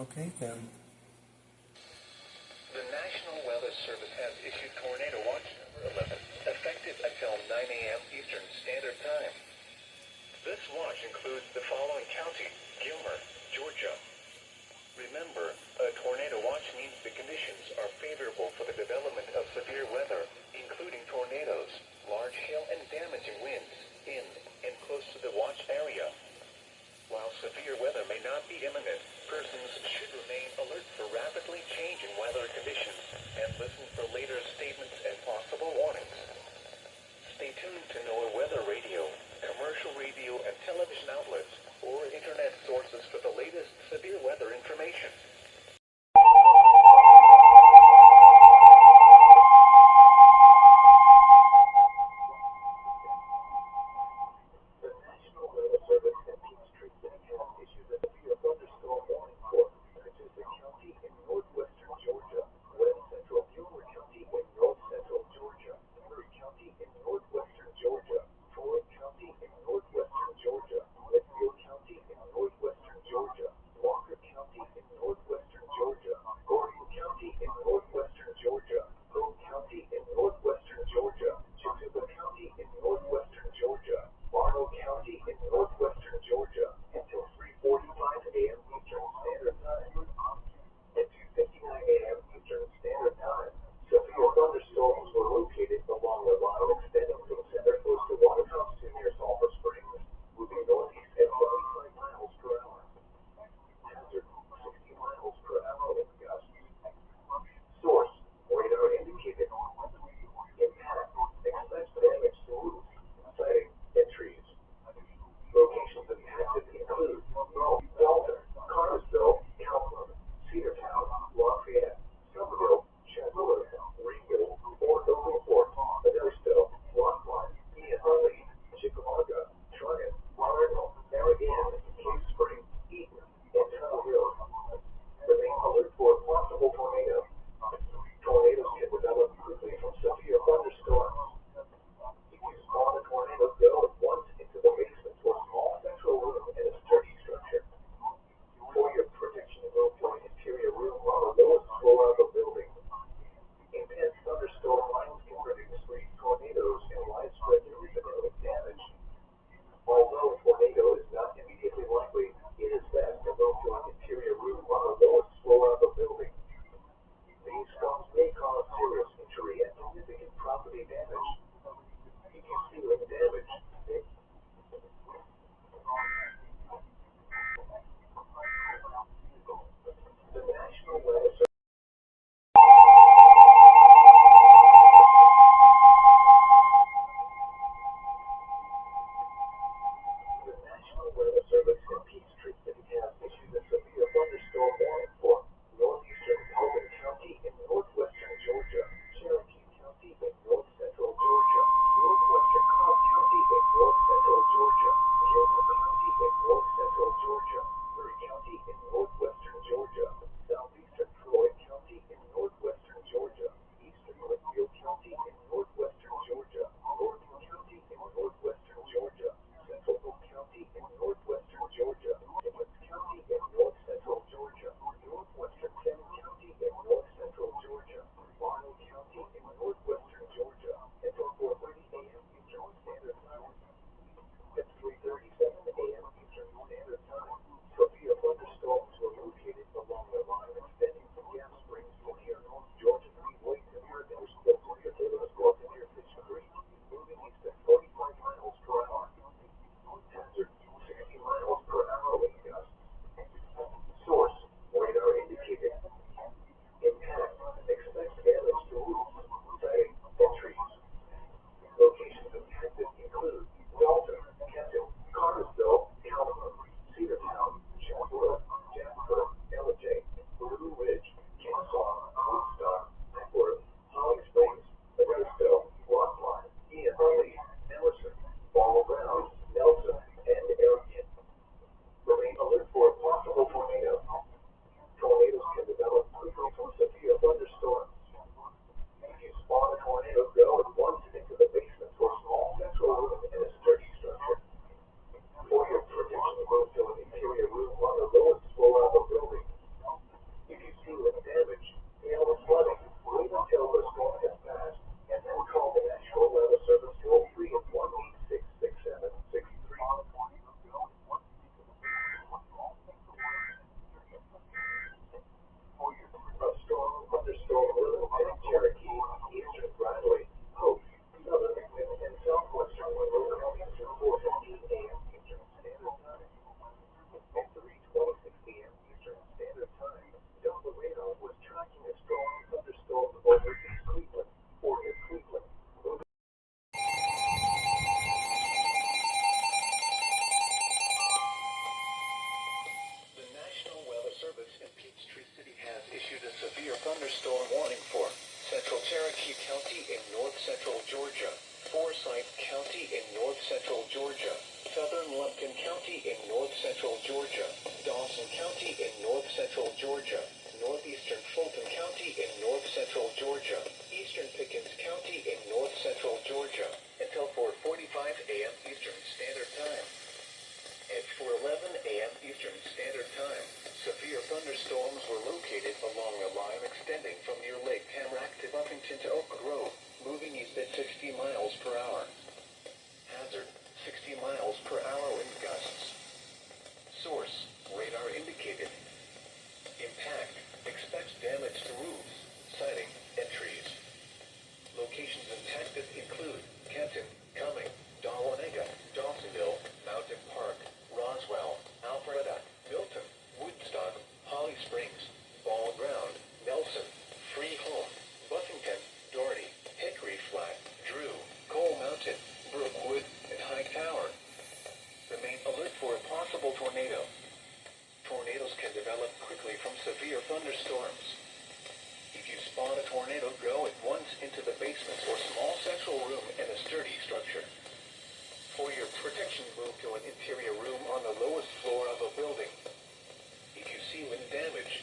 Okay, then. The National Weather Service has issued Tornado Watch number 11, effective until 9 a.m. Eastern Standard Time. This watch includes the following counties: Gilmer, Georgia. Remember, a tornado watch means the conditions are favorable for the development of severe weather, including tornadoes, large hail and damaging winds, in and close to the watch area. While severe weather may not be imminent, persons should remain alert for rapidly changing weather conditions and listen for later statements and possible warnings. Stay tuned to NOAA Weather Radio, commercial radio and television outlets, or internet sources for the latest severe weather information. The National Weather Service at Peachtree City has issued a severe thunderstorm Forsyth County in north-central Georgia, southern Lumpkin County in north-central Georgia, Dawson County in north-central Georgia, northeastern Fulton County in north-central Georgia, eastern Pickens County in north-central Georgia, until 4:45 a.m. Eastern Standard Time. At 4:11 a.m. Eastern Standard Time, severe thunderstorms were located along a line extending from near Lake Tamarack to Buffington to Oak Grove, moving east at 60 miles per hour. Hazard, 60 miles per hour wind gusts. Source, radar indicated. Impact, expects damage to roofs, siding, and trees. Locations impacted include Kenton, Cumming, Dahlonega, Dawsonville, Mountain Park, Roswell, Alpharetta, Milton, Woodstock, Holly Springs, Ball Ground, Nelson, Free Home, Buffington, Doherty, Hickory Flat, Drew, Coal Mountain, Brookwood, and High Tower. Remain alert for a possible tornado. Tornadoes can develop quickly from severe thunderstorms. If you spot a tornado, go at once into the basement or small central room in a sturdy structure. For your protection, move to an interior room on the lowest floor of a building. If you see wind damage,